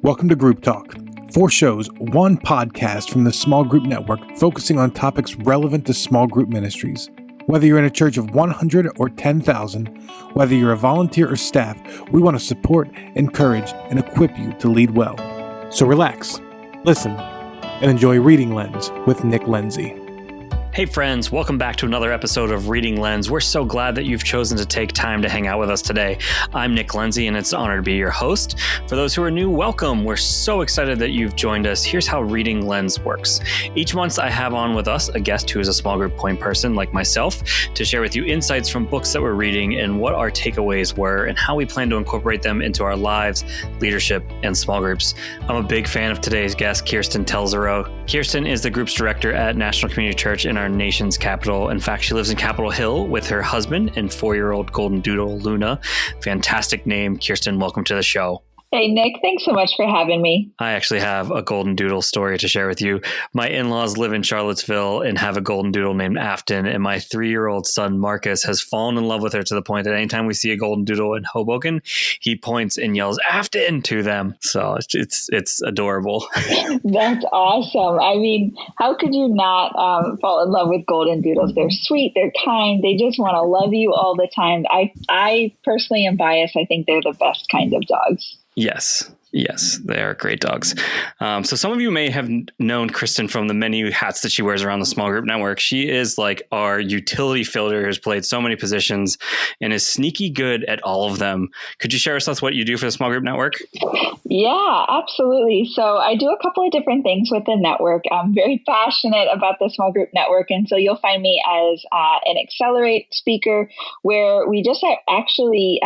Welcome to Group Talk. 4 shows, 1 podcast from the Small Group Network focusing on topics relevant to small group ministries. Whether you're in a church of 100 or 10,000, whether you're a volunteer or staff, we want to support, encourage, and equip you to lead well. So relax, listen, and enjoy Reading Lenz with Nick Lenzi. Hey friends, welcome back to another episode of Reading Lenz. We're so glad that you've chosen to take time to hang out with us today. I'm Nick Lenzi, and it's an honor to be your host. For those who are new, welcome. We're so excited that you've joined us. Here's how Reading Lenz works. Each month I have on with us a guest who is a small group point person like myself to share with you insights from books that we're reading and what our takeaways were and how we plan to incorporate them into our lives, leadership, and small groups. I'm a big fan of today's guest, Kiersten Telzerow. Kiersten is the group's director at National Community Church in our nation's capital. In fact, she lives in Capitol Hill with her husband and 4-year-old golden doodle, Luna. Fantastic name. Kiersten, welcome to the show. Hey, Nick, thanks so much for having me. I actually have a golden doodle story to share with you. My in-laws live in Charlottesville and have a golden doodle named Afton, and my 3-year-old son, Marcus, has fallen in love with her to the point that anytime we see a golden doodle in Hoboken, he points and yells Afton to them. So it's adorable. That's awesome. I mean, how could you not fall in love with golden doodles? They're sweet, they're kind, they just want to love you all the time. I personally am biased. I think they're the best kind of dogs. Yes, they are great dogs. So some of you may have known Kiersten from the many hats that she wears around the Small Group Network. She is like our utility fielder who's played so many positions and is sneaky good at all of them. Could you share with us what you do for the Small Group Network? Yeah, absolutely. So I do a couple of different things with the network. I'm very passionate about the Small Group Network. And so you'll find me as an Accelerate speaker where we just actually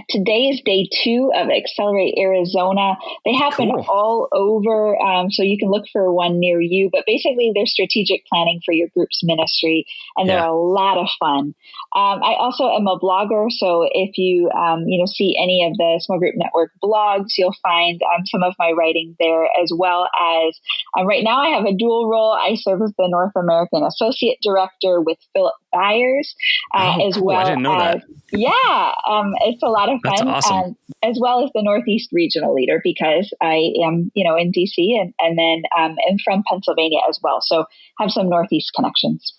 today is day 2 of Accelerate Arizona. They happen all over, so you can look for one near you. But basically, they're strategic planning for your group's ministry, and they're a lot of fun. I also am a blogger, so if you see any of the Small Group Network blogs, you'll find some of my writing there, as well as right now I have a dual role. I serve as the North American Associate Director with Philip Byers, as well. I didn't know that. Yeah, it's a lot of fun. That's awesome. As well as the Northeast Regional Leader, because I am, in DC and then am from Pennsylvania as well. So have some Northeast connections.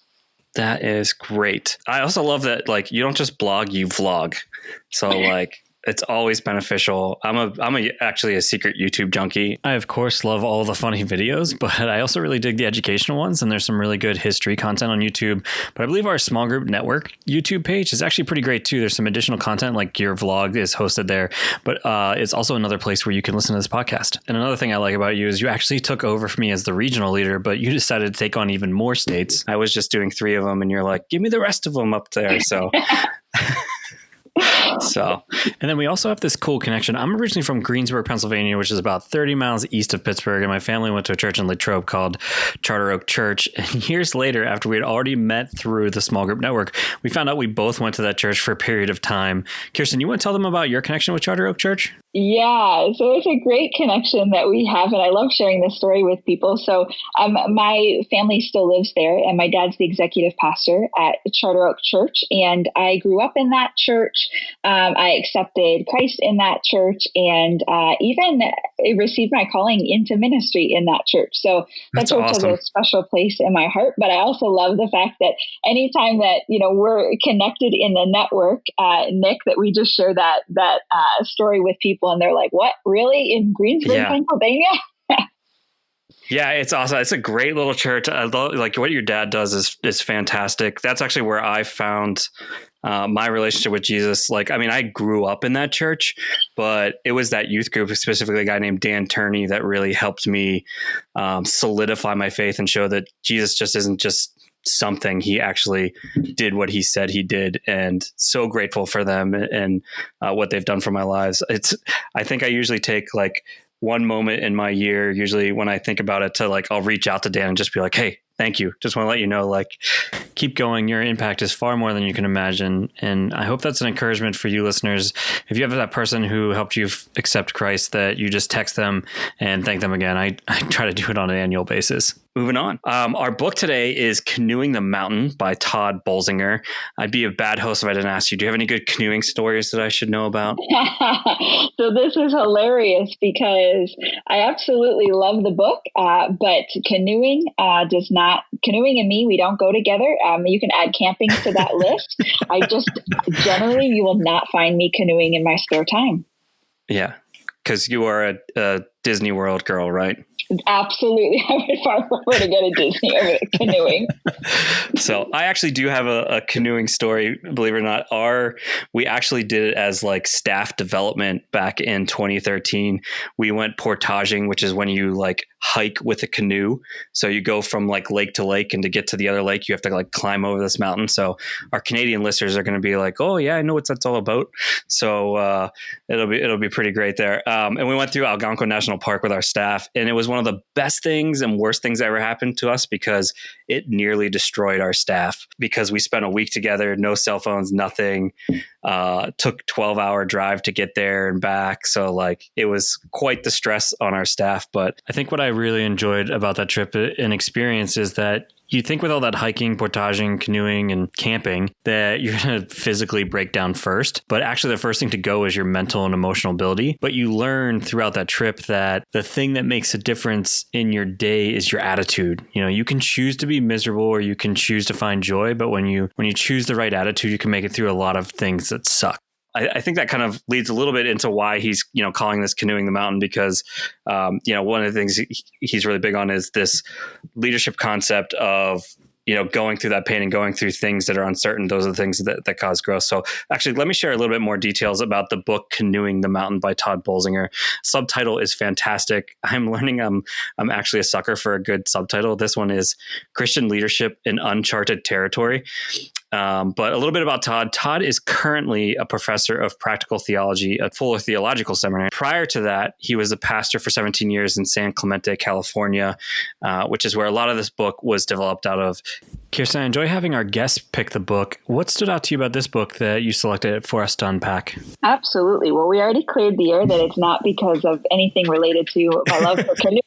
That is great. I also love that, you don't just blog, you vlog. So it's always beneficial. I'm actually a secret YouTube junkie. I, of course, love all the funny videos, but I also really dig the educational ones. And there's some really good history content on YouTube. But I believe our Small Group Network YouTube page is actually pretty great, too. There's some additional content, like your vlog is hosted there. But it's also another place where you can listen to this podcast. And another thing I like about you is you actually took over for me as the regional leader, but you decided to take on even more states. I was just doing 3 of them, and you're like, give me the rest of them up there. So... and then we also have this cool connection. I'm originally from Greensburg, Pennsylvania, which is about 30 miles east of Pittsburgh. And my family went to a church in Latrobe called Charter Oak Church. And years later, after we had already met through the Small Group Network, we found out we both went to that church for a period of time. Kiersten, you want to tell them about your connection with Charter Oak Church? Yeah, so it's a great connection that we have, and I love sharing this story with people. So my family still lives there, and my dad's the executive pastor at Charter Oak Church, and I grew up in that church. I accepted Christ in that church, and even received my calling into ministry in that church. So that church has a special place in my heart, but I also love the fact that anytime that, we're connected in the network, Nick, that we just share that story with people, and they're like, what, really? In Greensburg, Pennsylvania? Yeah, it's awesome. It's a great little church. I love, what your dad does is fantastic. That's actually where I found my relationship with Jesus. I grew up in that church, but it was that youth group, specifically a guy named Dan Turney, that really helped me solidify my faith and show that Jesus just isn't just something. He actually did what he said he did, and so grateful for them and what they've done for my lives. I think I usually take one moment in my year, usually when I think about it, to I'll reach out to Dan and just be like, hey, thank you. Just want to let you know, keep going. Your impact is far more than you can imagine. And I hope that's an encouragement for you listeners. If you have that person who helped you accept Christ, that you just text them and thank them again. I try to do it on an annual basis. moving on. Our book today is Canoeing the Mountain by Tod Bolsinger. I'd be a bad host if I didn't ask you, do you have any good canoeing stories that I should know about? So this is hilarious because I absolutely love the book, but canoeing does not. Canoeing and me, we don't go together. You can add camping to that list. I just generally, you will not find me canoeing in my spare time. Yeah, because you are a Disney World girl, right? Absolutely. I would far prefer to go to Disney over canoeing. So I actually do have a canoeing story, believe it or not. We actually did it as like staff development back in 2013. We went portaging, which is when you like hike with a canoe. So you go from like lake to lake, and to get to the other lake, you have to like climb over this mountain. So our Canadian listeners are going to be like, oh yeah, I know what that's all about. So it'll be pretty great there. And we went through Algonquin National Park with our staff, and it was one of the best things and worst things that ever happened to us because it nearly destroyed our staff because we spent a week together, no cell phones, nothing. Took 12-hour drive to get there and back. So like it was quite the stress on our staff. But I think what I really enjoyed about that trip and experience is that you think with all that hiking, portaging, canoeing, and camping that you're going to physically break down first. But actually the first thing to go is your mental and emotional ability. But you learn throughout that trip that the thing that makes a difference in your day is your attitude. You know, you can choose to be miserable or you can choose to find joy. But when you choose the right attitude, you can make it through a lot of things that suck. I think that kind of leads a little bit into why he's, calling this Canoeing the Mountain because, one of the things he's really big on is this leadership concept of, going through that pain and going through things that are uncertain. Those are the things that cause growth. So actually, let me share a little bit more details about the book Canoeing the Mountain by Tod Bolsinger. Subtitle is fantastic. I'm learning I'm actually a sucker for a good subtitle. This one is Christian Leadership in Uncharted Territory. But a little bit about Todd. Todd is currently a professor of practical theology at Fuller Theological Seminary. Prior to that, he was a pastor for 17 years in San Clemente, California, which is where a lot of this book was developed out of. Kiersten, I enjoy having our guests pick the book. What stood out to you about this book that you selected for us to unpack? Absolutely. Well, we already cleared the air that it's not because of anything related to my love for canoeing.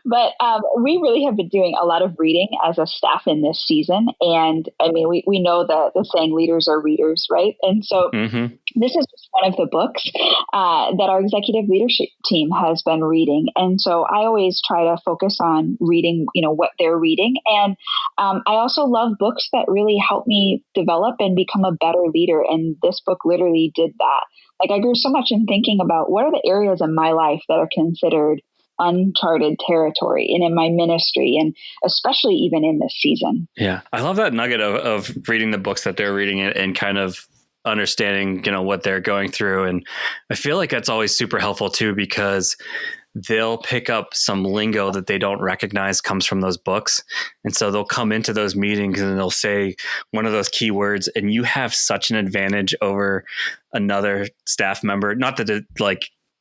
But we really have been doing a lot of reading as a staff in this season. And I mean, we know the saying leaders are readers, right? And so this is just one of the books that our executive leadership team has been reading. And so I always try to focus on reading, what they're reading. And I also love books that really help me develop and become a better leader. And this book literally did that. Like I grew so much in thinking about what are the areas in my life that are considered uncharted territory and in my ministry, and especially even in this season. Yeah. I love that nugget of reading the books that they're reading and kind of understanding, what they're going through. And I feel like that's always super helpful too, because they'll pick up some lingo that they don't recognize comes from those books. And so they'll come into those meetings and they'll say one of those key words, and you have such an advantage over another staff member. Not that it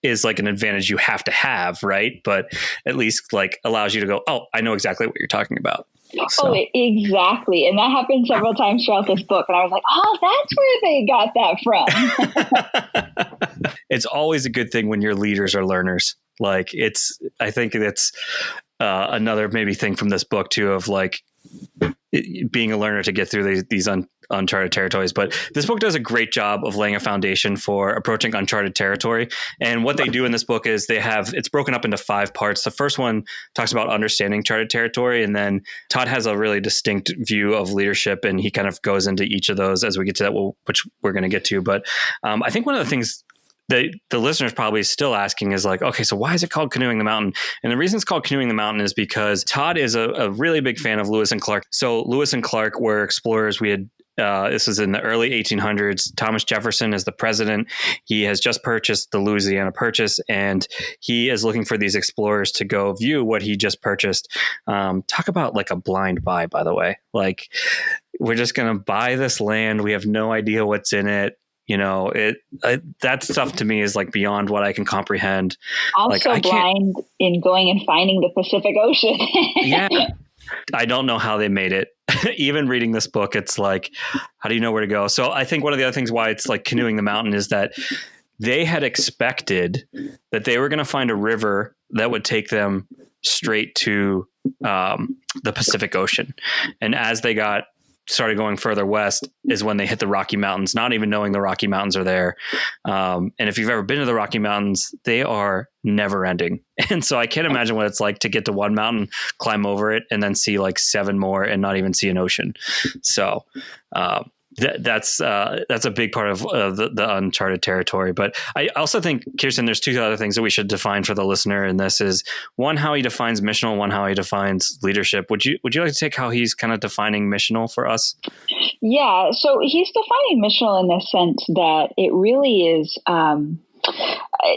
is like an advantage you have to have, right? But at least allows you to go, oh, I know exactly what you're talking about. So. Oh, exactly. And that happened several times throughout this book. And I was like, oh, that's where they got that from. It's always a good thing when your leaders are learners. I think that's another maybe thing from this book too, of being a learner to get through these uncharted territories. But this book does a great job of laying a foundation for approaching uncharted territory. And what they do in this book is it's broken up into 5 parts. The first one talks about understanding charted territory. And then Todd has a really distinct view of leadership, and he kind of goes into each of those as we get to that, which we're going to get to. But I think one of the things the listeners probably still asking is okay, so why is it called Canoeing the Mountain? And the reason it's called Canoeing the Mountain is because Todd is a really big fan of Lewis and Clark. So Lewis and Clark were explorers. We had this is in the early 1800s. Thomas Jefferson is the president. He has just purchased the Louisiana Purchase, and he is looking for these explorers to go view what he just purchased. Talk about a blind buy, by the way. We're just going to buy this land. We have no idea what's in it. That stuff to me is beyond what I can comprehend. Also blind in going and finding the Pacific Ocean. Yeah. I don't know how they made it. Even reading this book, it's how do you know where to go? So I think one of the other things why it's Canoeing the Mountain is that they had expected that they were going to find a river that would take them straight to the Pacific Ocean. And as they started going further west is when they hit the Rocky Mountains, not even knowing the Rocky Mountains are there. And if you've ever been to the Rocky Mountains, they are never ending. And so I can't imagine what it's like to get to one mountain, climb over it, and then see like 7 more and not even see an ocean. So that's a big part of the uncharted territory. But I also think, Kiersten, there's 2 other things that we should define for the listener. And this is one, how he defines missional, one, how he defines leadership. Would you like to take how he's kind of defining missional for us? Yeah. So he's defining missional in the sense that it really is,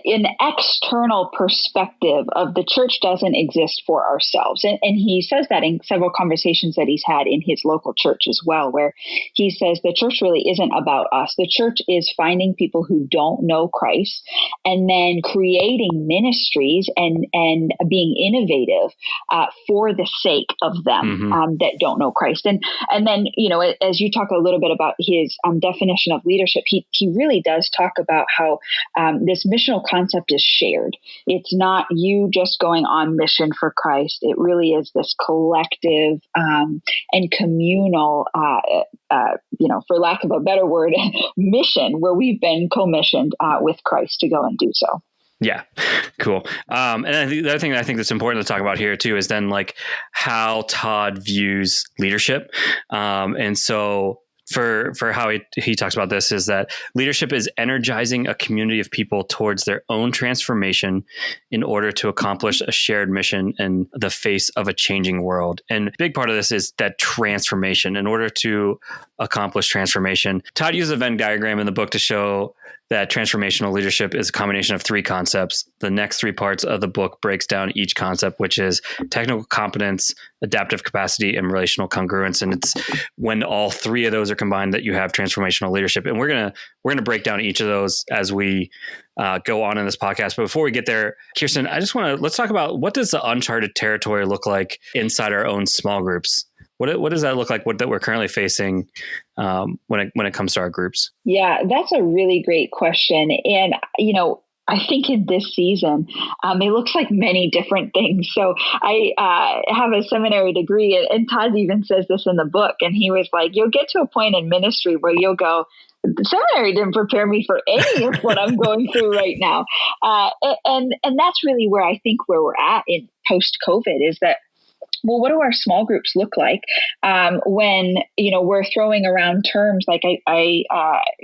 an external perspective of the church doesn't exist for ourselves. And he says that in several conversations that he's had in his local church as well, where he says the church really isn't about us. The church is finding people who don't know Christ and then creating ministries and being innovative for the sake of them that don't know Christ. And then, as you talk a little bit about his definition of leadership, he really does talk about how this missional concept is shared. It's not you just going on mission for Christ. It really is this collective and communal, for lack of a better word, mission where we've been commissioned with Christ to go and do so. Yeah. Cool. And I think the other thing that I think that's important to talk about here too is then like how Todd views leadership. And so for how he talks about this is that leadership is energizing a community of people towards their own transformation in order to accomplish a shared mission in the face of a changing world. And a big part of this is that transformation. In order to accomplish transformation, Todd uses a Venn diagram in the book to show that transformational leadership is a combination of 3 concepts. The next 3 parts of the book breaks down each concept, which is technical competence, adaptive capacity, and relational congruence. And it's when all 3 of those are combined that you have transformational leadership. And we're gonna break down each of those as we go on in this podcast. But before we get there, Kiersten, let's talk about, what does the uncharted territory look like inside our own small groups? What does that look like? What that we're currently facing when it comes to our groups? Yeah, that's a really great question. And, I think in this season, it looks like many different things. So I have a seminary degree, and Todd even says this in the book. And he was like, you'll get to a point in ministry where you'll go, the seminary didn't prepare me for any of what I'm going through right now. And that's really where I think where we're at in post-COVID is that, well, what do our small groups look like when, we're throwing around terms like I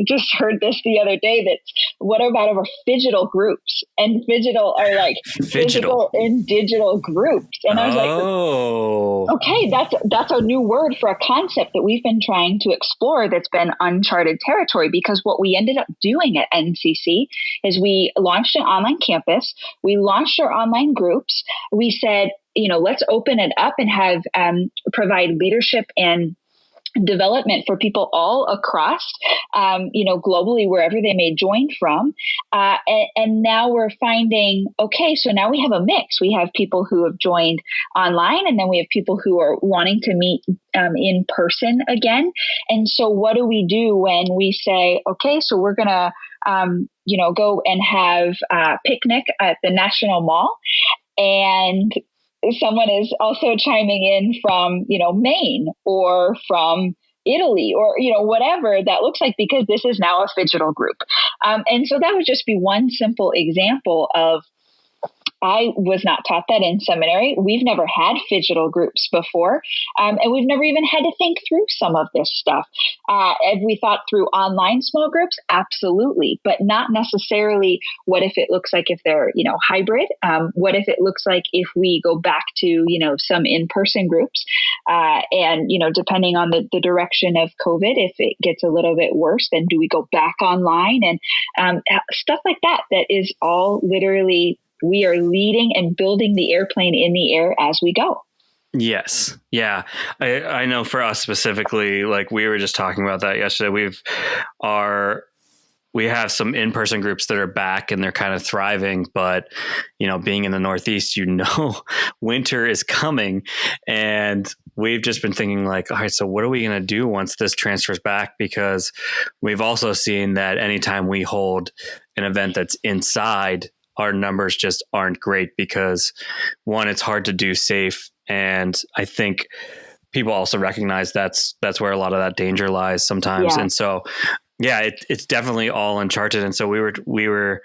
just heard this the other day, that's what about our phygital groups? And phygital are like physical and digital groups. And I was like, okay, that's a new word for a concept that we've been trying to explore that's been uncharted territory, because what we ended up doing at NCC is we launched an online campus. We launched our online groups. We said, let's open it up and have provide leadership and development for people all across, globally, wherever they may join from. And now we're finding, okay, so now we have a mix. We have people who have joined online, and then we have people who are wanting to meet in person again. And so what do we do when we say, okay, so we're going to, go and have a picnic at the National Mall, and someone is also chiming in from, Maine or from Italy or, whatever that looks like, because this is now a phygital group. And so that would just be one simple example of, I was not taught that in seminary. We've never had phygital groups before. And we've never even had to think through some of this stuff. Have we thought through online small groups? Absolutely. But not necessarily what if it looks like if they're, hybrid? What if it looks like if we go back to, some in-person groups? And, depending on the direction of COVID, if it gets a little bit worse, then do we go back online? And stuff like that is all literally, we are leading and building the airplane in the air as we go. Yes. Yeah. I know for us specifically, like we were just talking about that yesterday, we have some in-person groups that are back and they're kind of thriving, but being in the Northeast, winter is coming, and we've just been thinking like, all right, so what are we going to do once this transfers back? Because we've also seen that anytime we hold an event that's inside, our numbers just aren't great because one, it's hard to do safe. And I think people also recognize that's where a lot of that danger lies sometimes. And so, yeah, it's definitely all uncharted. And so we were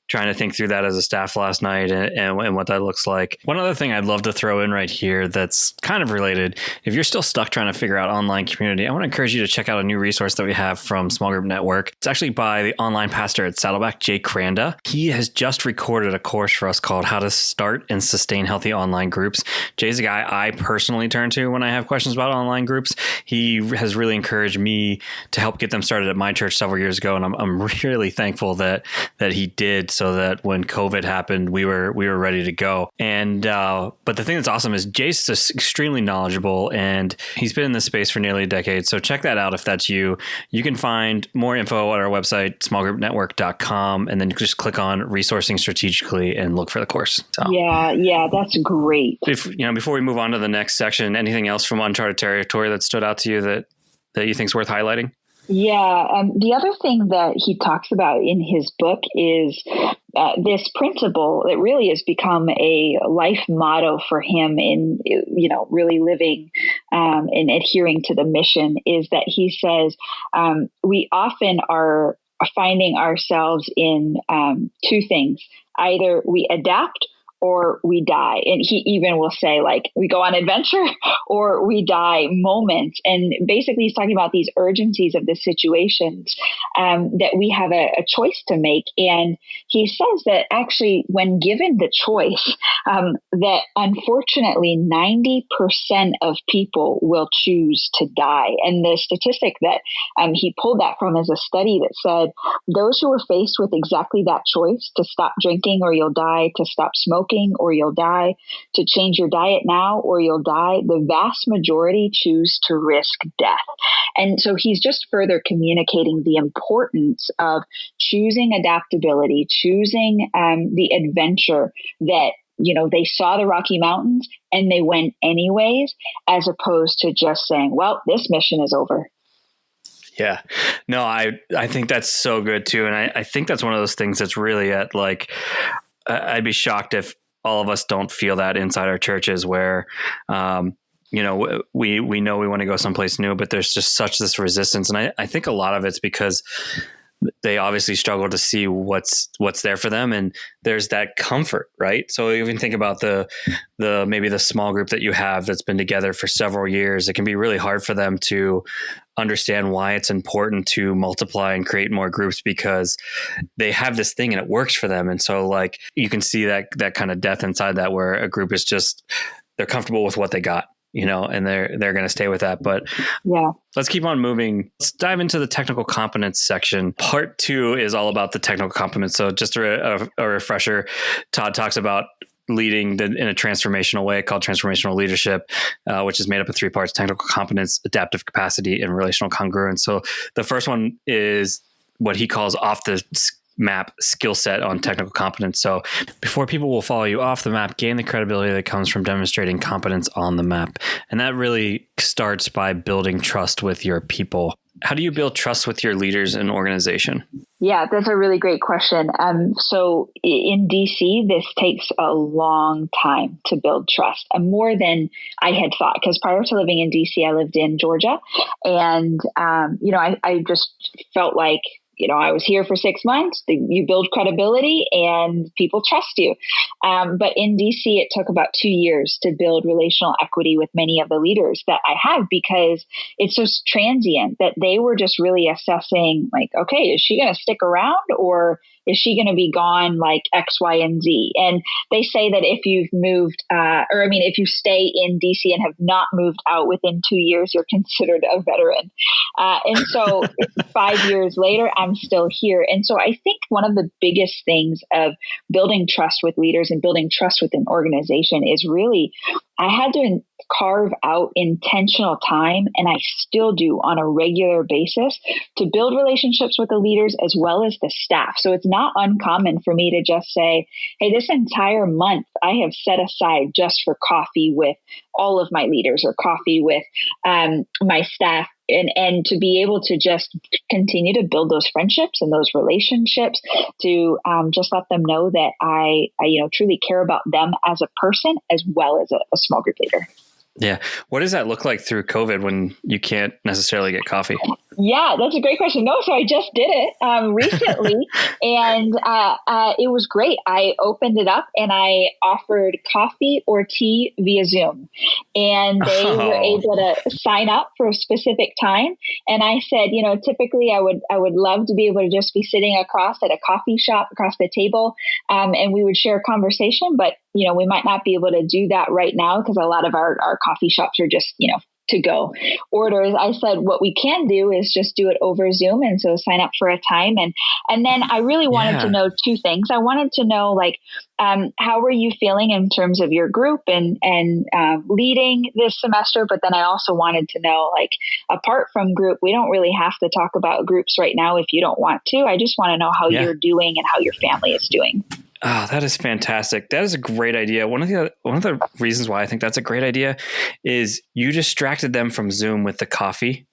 trying to think through that as a staff last night and what that looks like. One other thing I'd love to throw in right here that's kind of related. If you're still stuck trying to figure out online community, I want to encourage you to check out a new resource that we have from Small Group Network. It's actually by the online pastor at Saddleback, Jay Cranda. He has just recorded a course for us called How to Start and Sustain Healthy Online Groups. Jay's a guy I personally turn to when I have questions about online groups. He has really encouraged me to help get them started at my church several years ago. And I'm really thankful that he did, so that when COVID happened, we were ready to go. And but the thing that's awesome is Jay's just extremely knowledgeable, and he's been in this space for nearly a decade. So check that out if that's you. You can find more info at our website, smallgroupnetwork.com, and then just click on Resourcing Strategically and look for the course. So, yeah, that's great. Before we move on to the next section, anything else from uncharted territory that stood out to you that you think is worth highlighting? Yeah. The other thing that he talks about in his book is this principle that really has become a life motto for him in, really living and adhering to the mission, is that he says we often are finding ourselves in two things. Either we adapt or we die. And he even will say, like, we go on adventure or we die moments. And basically he's talking about these urgencies of the situations that we have a choice to make. And he says that actually when given the choice, that unfortunately 90% of people will choose to die. And the statistic that he pulled that from is a study that said those who were faced with exactly that choice, to stop drinking or you'll die, to stop smoking or you'll die, to change your diet now or you'll die, the vast majority choose to risk death. And so he's just further communicating the importance of choosing adaptability, choosing the adventure that they saw the Rocky Mountains and they went anyways, as opposed to just saying, well, this mission is over. Yeah, no, I think that's so good too. And I think that's one of those things that's really at like, I'd be shocked if all of us don't feel that inside our churches where, we know we want to go someplace new, but there's just such this resistance. And I think a lot of it's because they obviously struggle to see what's there for them. And there's that comfort, right? So even think about the maybe the small group that you have that's been together for several years. It can be really hard for them to understand why it's important to multiply and create more groups, because they have this thing and it works for them. And so like you can see that kind of death inside that, where a group is just, they're comfortable with what they got, and they're going to stay with that. But yeah, let's keep on moving. Let's dive into the technical competence section. Part 2 is all about the technical competence. So just a refresher, Todd talks about leading in a transformational way called Transformational Leadership, which is made up of 3 parts: technical competence, adaptive capacity, and relational congruence. So the first one is what he calls off the map skill set on technical competence. So before people will follow you off the map, gain the credibility that comes from demonstrating competence on the map. And that really starts by building trust with your people. How do you build trust with your leaders and organization? Yeah, that's a really great question. So in DC, this takes a long time to build trust, more than I had thought, because prior to living in DC, I lived in Georgia. And, I just felt like, I was here for 6 months. You build credibility and people trust you. But in DC, it took about 2 years to build relational equity with many of the leaders that I have, because it's so transient that they were just really assessing like, okay, is she going to stick around or is she going to be gone like X, Y, and Z? And they say that if you've moved, if you stay in DC and have not moved out within 2 years, you're considered a veteran. And so 5 years later, I'm still here. And so I think one of the biggest things of building trust with leaders and building trust with an organization is really I had to carve out intentional time, and I still do on a regular basis, to build relationships with the leaders as well as the staff. So it's not uncommon for me to just say, hey, this entire month I have set aside just for coffee with all of my leaders or coffee with my staff. And to be able to just continue to build those friendships and those relationships, to just let them know that I truly care about them as a person as well as a small group leader. Yeah. What does that look like through COVID when you can't necessarily get coffee? Yeah, that's a great question. No, so I just did it recently, and it was great. I opened it up and I offered coffee or tea via Zoom, and they were able to sign up for a specific time. And I said, typically I would love to be able to just be sitting across at a coffee shop across the table, and we would share a conversation. But we might not be able to do that right now because a lot of our coffee shops are just to go orders. I said, what we can do is just do it over Zoom. And so sign up for a time. And then I really wanted to know two things. I wanted to know, how were you feeling in terms of your group and leading this semester? But then I also wanted to know, apart from group, we don't really have to talk about groups right now if you don't want to. I just want to know how you're doing and how your family is doing. Oh, that is fantastic. That is a great idea. One of the reasons why I think that's a great idea is you distracted them from Zoom with the coffee.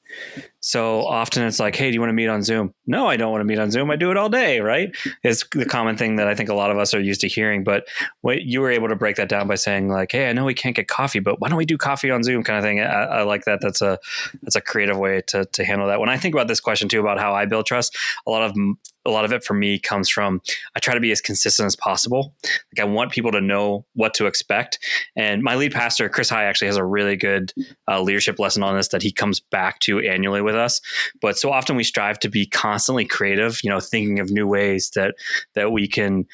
So often it's like, hey, do you want to meet on Zoom? No, I don't want to meet on Zoom. I do it all day, right? It's the common thing that I think a lot of us are used to hearing. But you were able to break that down by saying hey, I know we can't get coffee, but why don't we do coffee on Zoom kind of thing? I like that. That's a creative way to handle that. When I think about this question too, about how I build trust, a lot of it for me comes from, I try to be as consistent as possible. I want people to know what to expect. And my lead pastor, Chris High, actually has a really good leadership lesson on this that he comes back to annually with us. But so often we strive to be constantly creative, thinking of new ways that we can,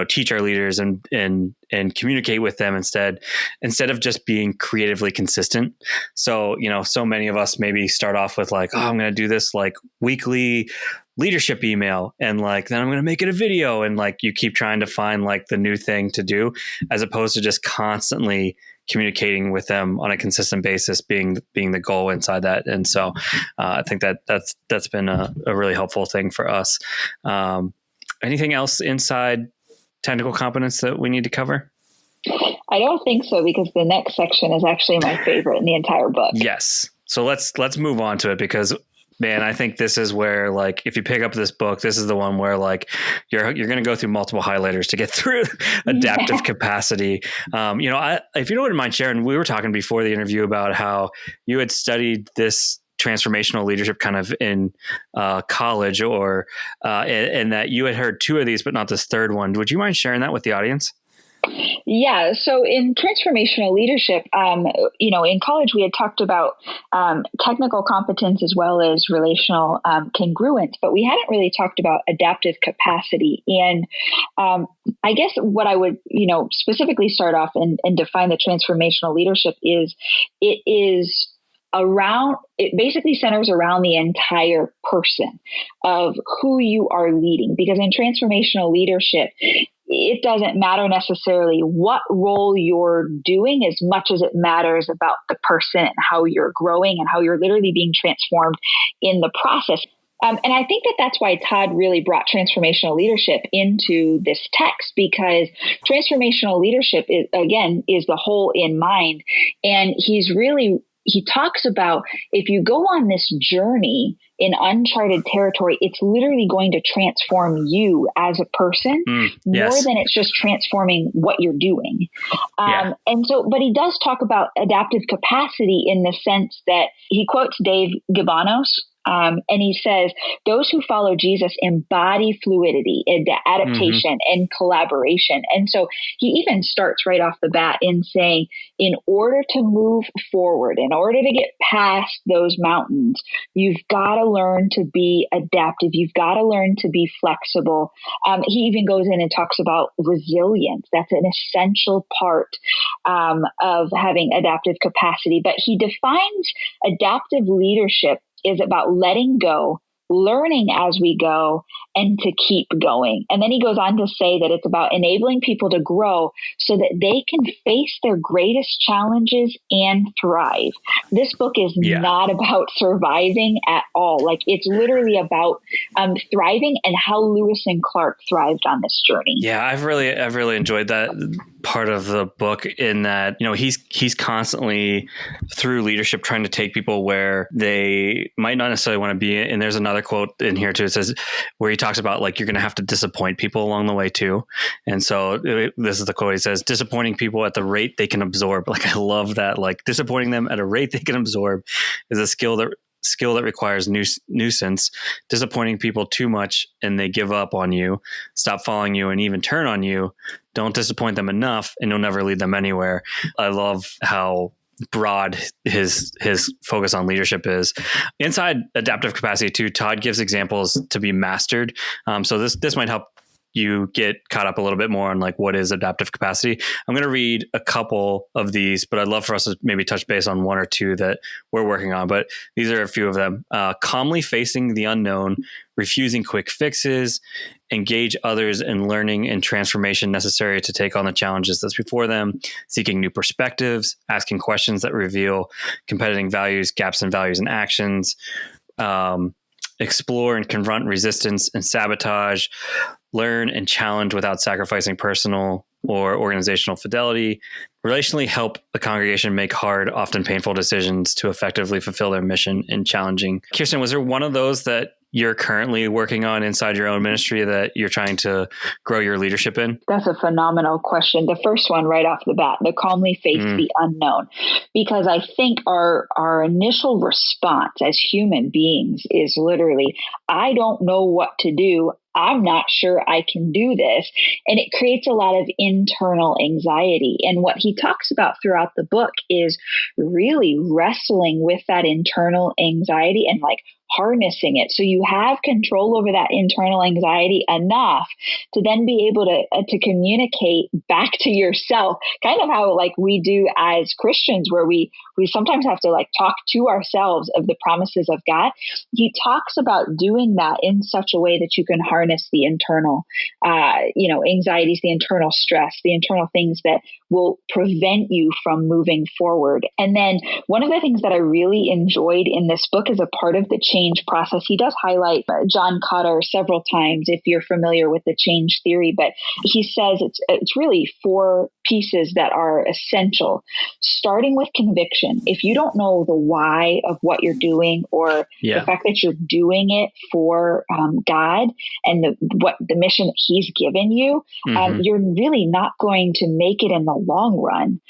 teach our leaders and communicate with them instead of just being creatively consistent. So, so many of us maybe start off with I'm going to do this weekly leadership email, and then I'm going to make it a video, and you keep trying to find the new thing to do, as opposed to just constantly communicating with them on a consistent basis being the goal inside that. And so I think that's been a really helpful thing for us. Anything else inside technical competence that we need to cover? I don't think so, because the next section is actually my favorite in the entire book. Yes. So let's move on to it, because man, I think this is where, if you pick up this book, this is the one where you're going to go through multiple highlighters to get through adaptive capacity. If you don't mind sharing, we were talking before the interview about how you had studied this transformational leadership kind of in college, and that you had heard two of these, but not this third one. Would you mind sharing that with the audience? Yeah. So in transformational leadership, in college, we had talked about technical competence as well as relational congruence, but we hadn't really talked about adaptive capacity. And I guess what I would, specifically start off and define the transformational leadership is, it basically centers around the entire person of who you are leading. Because in transformational leadership, it doesn't matter necessarily what role you're doing as much as it matters about the person and how you're growing and how you're literally being transformed in the process. And I think that's why Todd really brought transformational leadership into this text, because transformational leadership is the whole in mind. And he talks about, if you go on this journey in uncharted territory, it's literally going to transform you as a person more than it's just transforming what you're doing. And so, but he does talk about adaptive capacity in the sense that he quotes Dave Gabanos. And he says, those who follow Jesus embody fluidity and adaptation and collaboration. And so he even starts right off the bat in saying, in order to move forward, in order to get past those mountains, you've got to learn to be adaptive. You've got to learn to be flexible. He even goes in and talks about resilience. That's an essential part of having adaptive capacity. But he defines adaptive leadership is about letting go learning as we go, and to keep going. And then he goes on to say that it's about enabling people to grow so that they can face their greatest challenges and thrive. This book is not about surviving at all. Like, it's literally about thriving and how Lewis and Clark thrived on this journey. Yeah, I've really enjoyed that part of the book, in that, you know, he's constantly through leadership trying to take people where they might not necessarily want to be. And there's another quote in here too. It says, where he talks about, like, you're going to have to disappoint people along the way too. And so this is the quote. He says, disappointing people at the rate they can absorb. Like, I love that. Like, disappointing them at a rate they can absorb is a skill that requires nuisance. Disappointing people too much and they give up on you, stop following you, and even turn on you. Don't disappoint them enough and you'll never lead them anywhere. I love how broad his focus on leadership is. Inside adaptive capacity too, Todd gives examples to be mastered. So this might help you get caught up a little bit more on, like, what is adaptive capacity. I'm going to read a couple of these, but I'd love for us to maybe touch base on one or two that we're working on. But these are a few of them. Calmly facing the unknown, refusing quick fixes, engage others in learning and transformation necessary to take on the challenges that's before them, seeking new perspectives, asking questions that reveal competing values, gaps in values and actions, explore and confront resistance and sabotage, learn and challenge without sacrificing personal or organizational fidelity, relationally help the congregation make hard, often painful decisions to effectively fulfill their mission in challenging. Kiersten, was there one of those that you're currently working on inside your own ministry that you're trying to grow your leadership in? That's a phenomenal question. The first one right off the bat, the calmly face the unknown, because I think our initial response as human beings is literally, I don't know what to do. I'm not sure I can do this. And it creates a lot of internal anxiety. And what he talks about throughout the book is really wrestling with that internal anxiety and, like, harnessing it. So you have control over that internal anxiety enough to then be able to communicate back to yourself, kind of how, like, we do as Christians, where we sometimes have to, like, talk to ourselves of the promises of God. He talks about doing that in such a way that you can harness the internal, anxieties, the internal stress, the internal things that will prevent you from moving forward. And then one of the things that I really enjoyed in this book as a part of the change process, he does highlight John Cotter several times, if you're familiar with the change theory, but he says it's really 4 pieces that are essential, starting with conviction. If you don't know the why of what you're doing, or the fact that you're doing it for God and the mission that he's given you, you're really not going to make it in the long run.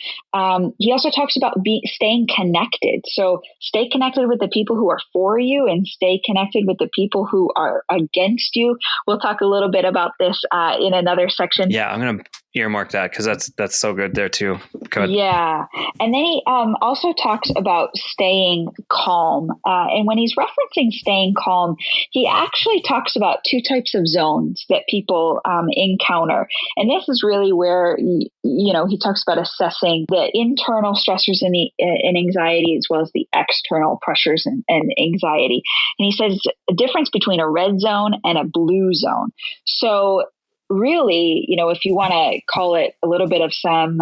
He also talks about staying connected. So stay connected with the people who are for you and stay connected with the people who are against you. We'll talk a little bit about this in another section. Yeah, I'm going to earmark that because that's so good there too. Go ahead. Yeah. And then he also talks about staying calm. And when he's referencing staying calm, he actually talks about 2 types of zones that people encounter. And this is really where, he talks about assessing the internal stressors and anxiety, as well as the external pressures and anxiety. And he says a difference between a red zone and a blue zone. So really, if you want to call it a little bit of some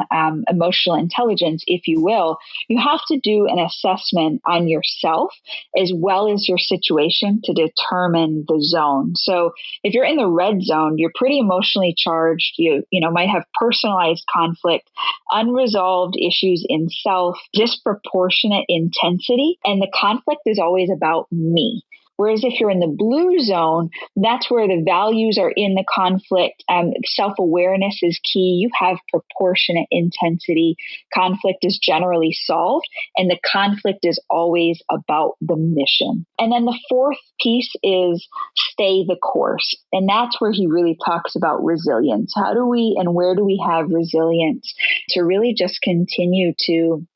emotional intelligence, if you will, you have to do an assessment on yourself as well as your situation to determine the zone. So if you're in the red zone, you're pretty emotionally charged. You might have personalized conflict, unresolved issues in self, disproportionate intensity, and the conflict is always about me. Whereas if you're in the blue zone, that's where the values are in the conflict. Self-awareness is key. You have proportionate intensity. Conflict is generally solved, and the conflict is always about the mission. And then the 4th piece is stay the course. And that's where he really talks about resilience. How do we and where do we have resilience to really just continue to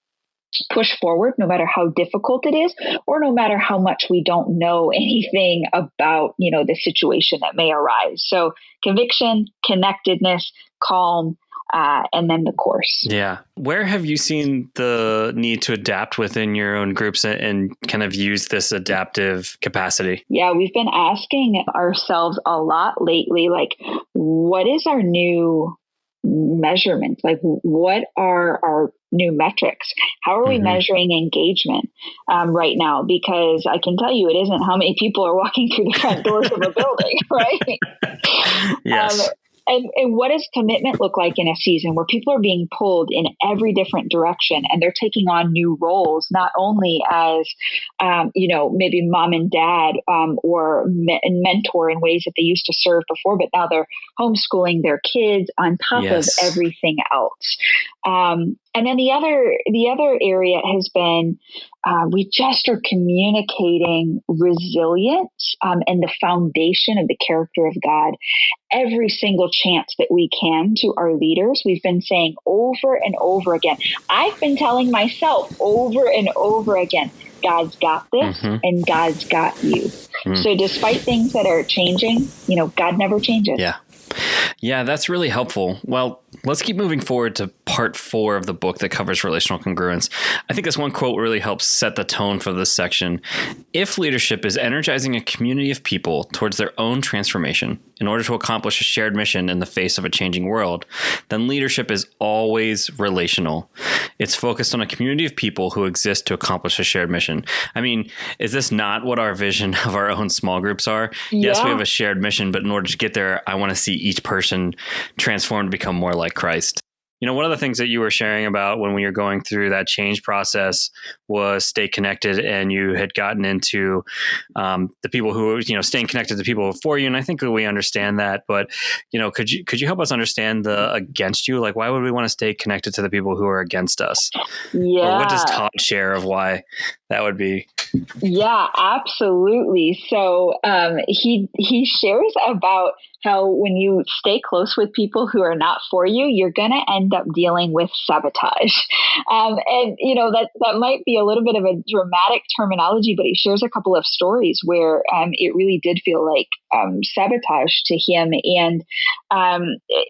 push forward, no matter how difficult it is, or no matter how much we don't know anything about, the situation that may arise. So conviction, connectedness, calm, and then the course. Yeah. Where have you seen the need to adapt within your own groups and kind of use this adaptive capacity? Yeah, we've been asking ourselves a lot lately, like, what is our new measurement? Like, what are our new metrics? How are we measuring engagement right now? Because I can tell you, it isn't how many people are walking through the front doors of a building, right? Yes. And what does commitment look like in a season where people are being pulled in every different direction and they're taking on new roles, not only as, maybe mom and dad or mentor in ways that they used to serve before, but now they're homeschooling their kids on top of everything else. And then the other area has been we just are communicating resilience and the foundation of the character of God every single chance that we can to our leaders. We've been saying over and over again. I've been telling myself over and over again, God's got this and God's got you. So despite things that are changing, God never changes. Yeah, that's really helpful. Well, let's keep moving forward to part 4 of the book that covers relational congruence. I think this one quote really helps set the tone for this section. If leadership is energizing a community of people towards their own transformation in order to accomplish a shared mission in the face of a changing world, then leadership is always relational. It's focused on a community of people who exist to accomplish a shared mission. I mean, is this not what our vision of our own small groups are? Yeah. Yes, we have a shared mission, but in order to get there, I want to see each person transformed to become more like Christ. One of the things that you were sharing about when we were going through that change process was stay connected, and you had gotten into the people who, staying connected to people before you. And I think that we understand that, but, could you help us understand the against you? Like, why would we want to stay connected to the people who are against us? Yeah. Or what does Todd share of why that would be? Yeah, absolutely. So he shares about how when you stay close with people who are not for you, you're going to end up dealing with sabotage. That might be a little bit of a dramatic terminology, but he shares a couple of stories where it really did feel like sabotage to him. And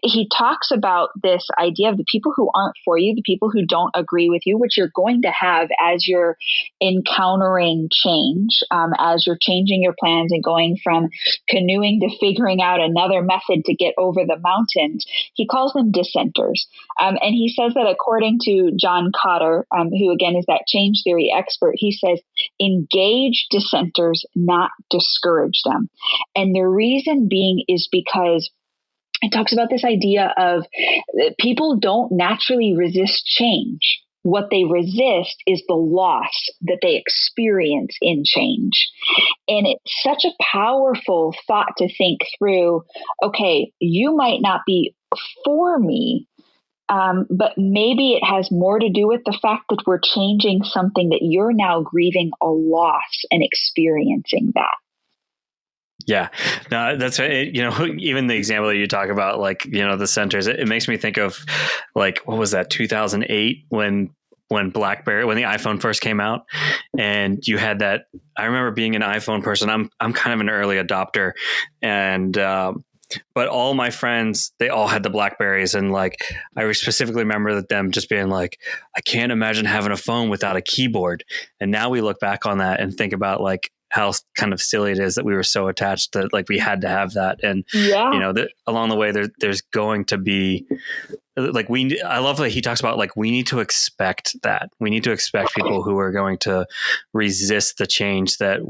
he talks about this idea of the people who aren't for you, the people who don't agree with you, which you're going to have as you're encountering change, as you're changing your plans and going from canoeing to figuring out another method to get over the mountains. He calls them dissenters. And he says that according to John Cotter, who again is that change theory expert, he says, engage dissenters, not discourage them. And the reason being is because it talks about this idea of people don't naturally resist change. What they resist is the loss that they experience in change. And it's such a powerful thought to think through, okay, you might not be for me, but maybe it has more to do with the fact that we're changing something that you're now grieving a loss and experiencing that. Yeah, no, that's even the example that you talk about, like, the centers, it makes me think of like, what was that, 2008 when BlackBerry, when the iPhone first came out, and you had that. I remember being an iPhone person. I'm kind of an early adopter, and but all my friends, they all had the BlackBerries, and like I specifically remember them just being like, I can't imagine having a phone without a keyboard. And now we look back on that and think about like how kind of silly it is that we were so attached that like we had to have that. And along the way there's going to be like I love that he talks about like we need to expect that. We need to expect people who are going to resist the change that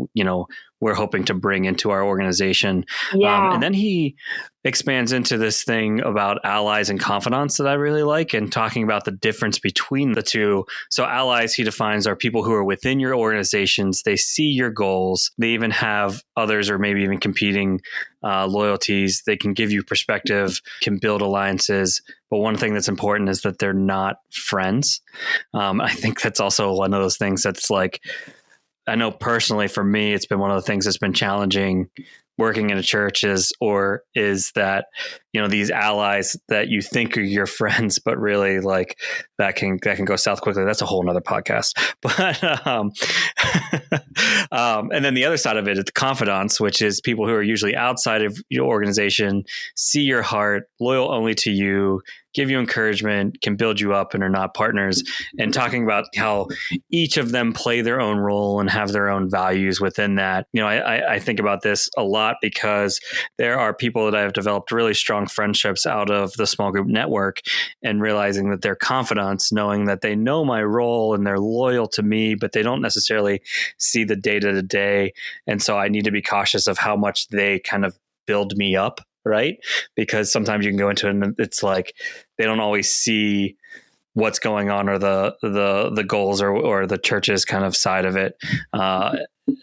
we're hoping to bring into our organization. And then he expands into this thing about allies and confidants that I really like, and talking about the difference between the two. So allies, he defines, are people who are within your organizations. They see your goals. They even have others or maybe even competing loyalties. They can give you perspective, can build alliances. But one thing that's important is that they're not friends. I think that's also one of those things that's like, I know personally for me, it's been one of the things that's been challenging working in a church is that, these allies that you think are your friends, but really like that can go south quickly. That's a whole nother podcast. But, and then the other side of it is the confidants, which is people who are usually outside of your organization, see your heart, loyal only to you, give you encouragement, can build you up, and are not partners. And talking about how each of them play their own role and have their own values within that. I think about this a lot because there are people that I have developed really strong friendships out of the small group network, and realizing that they're confidants, knowing that they know my role and they're loyal to me, but they don't necessarily see the day to day. And so I need to be cautious of how much they kind of build me up. Right. Because sometimes you can go into it and it's like, they don't always see what's going on, or the goals or the church's kind of side of it,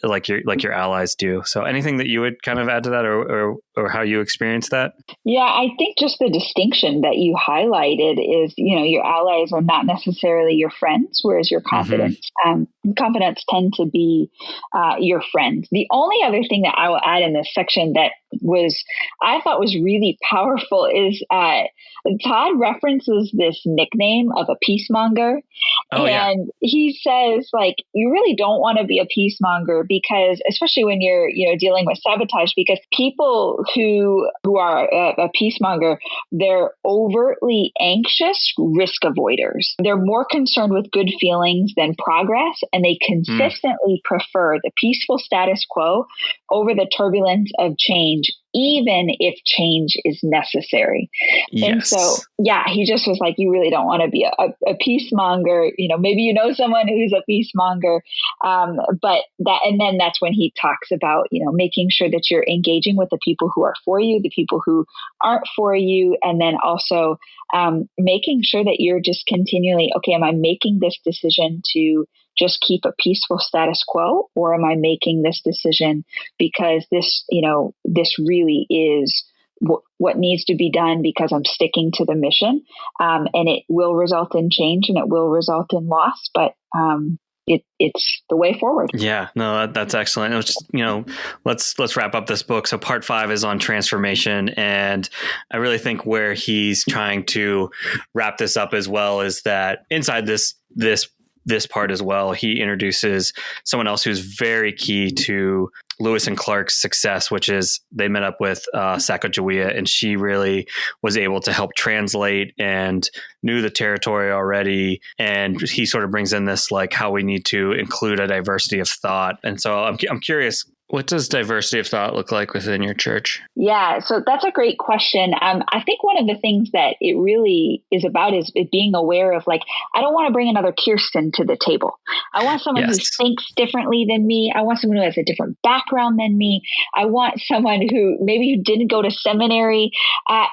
like your allies do. So anything that you would kind of add to that, or how you experience that? Yeah, I think just the distinction that you highlighted is, your allies are not necessarily your friends, whereas your confidants, confidants tend to be your friends. The only other thing that I will add in this section that I thought was really powerful is Todd references this nickname of a peacemonger. And he says, like, you really don't want to be a peacemonger, because especially when you're, dealing with sabotage, because people who are a peacemonger, they're overtly anxious risk avoiders. They're more concerned with good feelings than progress, and they consistently prefer the peaceful status quo over the turbulence of change, even if change is necessary. Yes. And so, he just was like, you really don't want to be a peacemonger. Maybe someone who's a peacemonger, and then that's when he talks about, making sure that you're engaging with the people who are for you, the people who aren't for you, and then also making sure that you're just continually, okay, am I making this decision to just keep a peaceful status quo, or am I making this decision because this really is what needs to be done, because I'm sticking to the mission, and it will result in change and it will result in loss, but it's the way forward. Yeah, no, that's excellent. It was just, let's wrap up this book. So part 5 is on transformation. And I really think where he's trying to wrap this up as well is that inside this part as well, he introduces someone else who's very key to Lewis and Clark's success, which is they met up with Sacagawea, and she really was able to help translate and knew the territory already. And he sort of brings in this, like, how we need to include a diversity of thought. And so I'm curious, what does diversity of thought look like within your church? Yeah, so that's a great question. I think one of the things that it really is about is being aware of, like, I don't want to bring another Kiersten to the table. I want someone who thinks differently than me. I want someone who has a different background than me. I want someone who didn't go to seminary.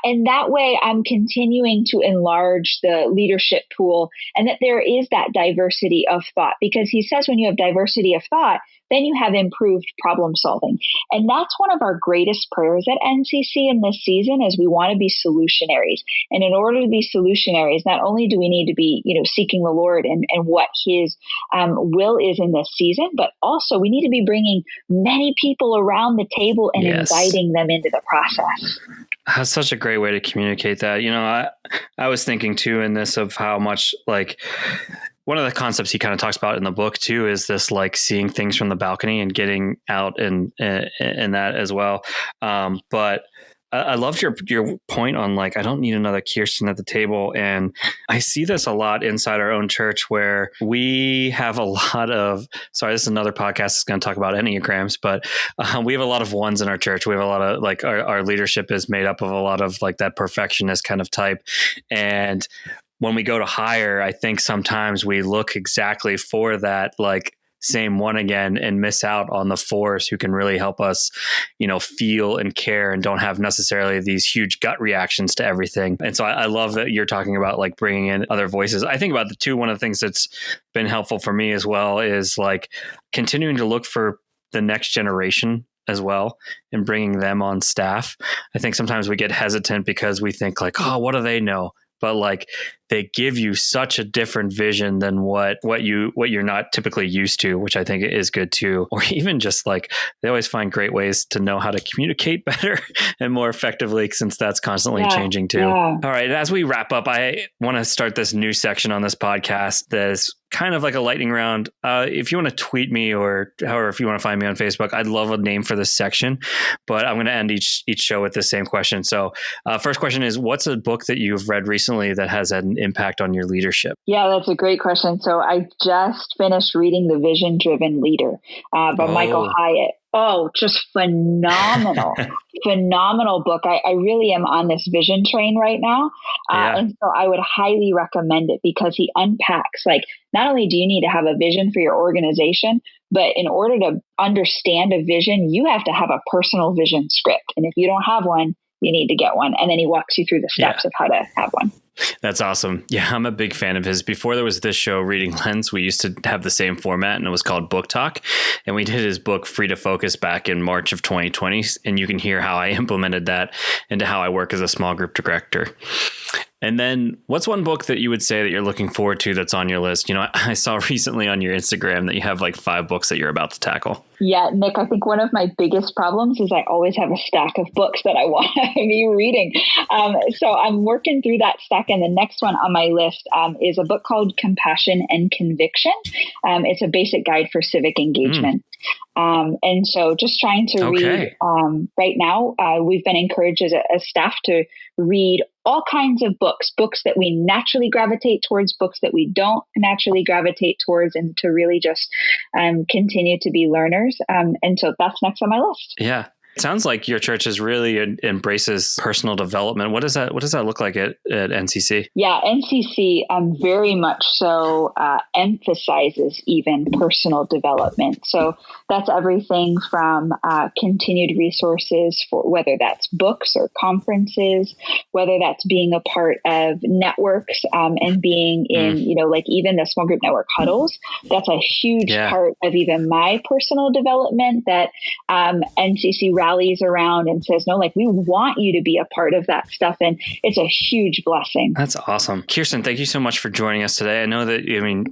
And that way I'm continuing to enlarge the leadership pool, and that there is that diversity of thought, because he says when you have diversity of thought, then you have improved problem solving. And that's one of our greatest prayers at NCC in this season, is we want to be solutionaries. And in order to be solutionaries, not only do we need to be, seeking the Lord and what his will is in this season, but also we need to be bringing many people around the table and inviting them into the process. That's such a great way to communicate that. I was thinking too in this of how much, like, one of the concepts he kind of talks about in the book too is this, like, seeing things from the balcony and getting out and that as well. But I loved your point on, like, I don't need another Kiersten at the table. And I see this a lot inside our own church, where we have a lot of, sorry, this is another podcast that's going to talk about Enneagrams, but we have a lot of ones in our church. We have a lot of, like, our leadership is made up of a lot of, like, that perfectionist kind of type. And when we go to hire, I think sometimes we look exactly for that, like, same one again, and miss out on the fours who can really help us, feel and care and don't have necessarily these huge gut reactions to everything. And so I love that you're talking about, like, bringing in other voices. I think about one of the things that's been helpful for me as well is, like, continuing to look for the next generation as well and bringing them on staff. I think sometimes we get hesitant because we think, like, oh, what do they know? but like they give you such a different vision than what you're not typically used to, which I think is good too. Or even just like they always find great ways to know how to communicate better and more effectively, since that's constantly changing too. Yeah. All right. As we wrap up, I want to start this new section on this podcast that is kind of like a lightning round. If you want to tweet me, or however, if you want to find me on Facebook, I'd love a name for this section, but I'm going to end each show with the same question. So first question is, what's a book that you've read recently that has had an impact on your leadership? Yeah, that's a great question. So I just finished reading The Vision Driven Leader by Michael Hyatt. Oh, just phenomenal, phenomenal book. I really am on this vision train right now. And so I would highly recommend it, because he unpacks, like, not only do you need to have a vision for your organization, but in order to understand a vision, you have to have a personal vision script. And if you don't have one, you need to get one. And then he walks you through the steps of how to have one. That's awesome. Yeah, I'm a big fan of his. Before there was this show, Reading Lenz, we used to have the same format, and it was called Book Talk. And we did his book, Free to Focus, back in March of 2020. And you can hear how I implemented that into how I work as a small group director. And then what's one book that you would say that you're looking forward to that's on your list? You know, I saw recently on your Instagram that you have like 5 books that you're about to tackle. Yeah, Nick, I think one of my biggest problems is I always have a stack of books that I want to be reading. So I'm working through that stack. And the next one on my list is a book called Compassion and Conviction. It's a basic guide for civic engagement. And so just trying to read right now, we've been encouraged as a staff to read all kinds of books that we naturally gravitate towards, books that we don't naturally gravitate towards, and to really just continue to be learners. And so that's next on my list. Yeah. It sounds like your church is really embraces personal development. What does that look like at NCC? Yeah, NCC very much so emphasizes even personal development. So that's everything from continued resources for whether that's books or conferences, whether that's being a part of networks and being in, like even the small group network huddles. That's a huge part of even my personal development that NCC rallies around and says, no, like we want you to be a part of that stuff. And it's a huge blessing. That's awesome. Kiersten, thank you so much for joining us today. I know that,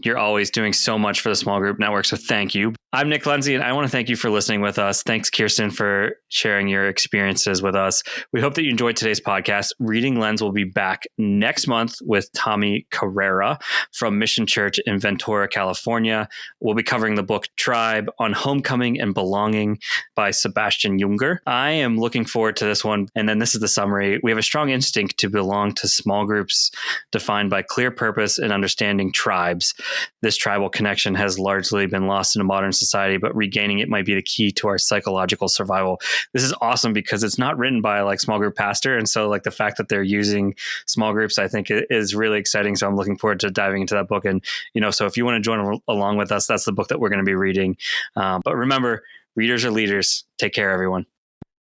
you're always doing so much for the small group network. So thank you. I'm Nick Lenzy, and I want to thank you for listening with us. Thanks, Kiersten, for sharing your experiences with us. We hope that you enjoyed today's podcast. Reading Lenz will be back next month with Tommy Carrera from Mission Church in Ventura, California. We'll be covering the book Tribe on Homecoming and Belonging by Sebastian Junger. I am looking forward to this one. And then this is the summary. We have a strong instinct to belong to small groups defined by clear purpose and understanding tribes. This tribal connection has largely been lost in a modern society, but regaining it might be the key to our psychological survival. This is awesome because it's not written by like small group pastor. And so like the fact that they're using small groups, I think is really exciting. So I'm looking forward to diving into that book. And, so if you want to join along with us, that's the book that we're going to be reading. But remember, readers are leaders. Take care, everyone.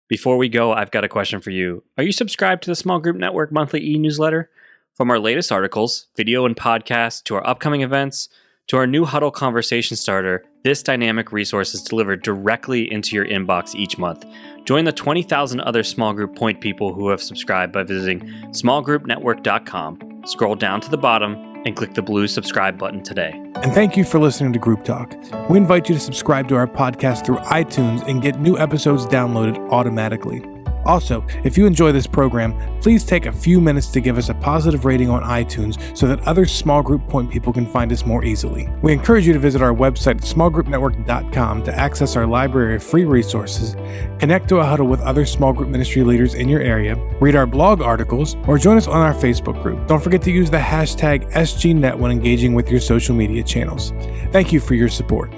Before we go, I've got a question for you. Are you subscribed to the Small Group Network monthly e-newsletter? From our latest articles, video and podcasts, to our upcoming events, to our new Huddle Conversation Starter, this dynamic resource is delivered directly into your inbox each month. Join the 20,000 other small group point people who have subscribed by visiting smallgroupnetwork.com. Scroll down to the bottom and click the blue subscribe button today. And thank you for listening to Group Talk. We invite you to subscribe to our podcast through iTunes and get new episodes downloaded automatically. Also, if you enjoy this program, please take a few minutes to give us a positive rating on iTunes so that other small group point people can find us more easily. We encourage you to visit our website at smallgroupnetwork.com to access our library of free resources, connect to a huddle with other small group ministry leaders in your area, read our blog articles, or join us on our Facebook group. Don't forget to use the hashtag SGNet when engaging with your social media channels. Thank you for your support.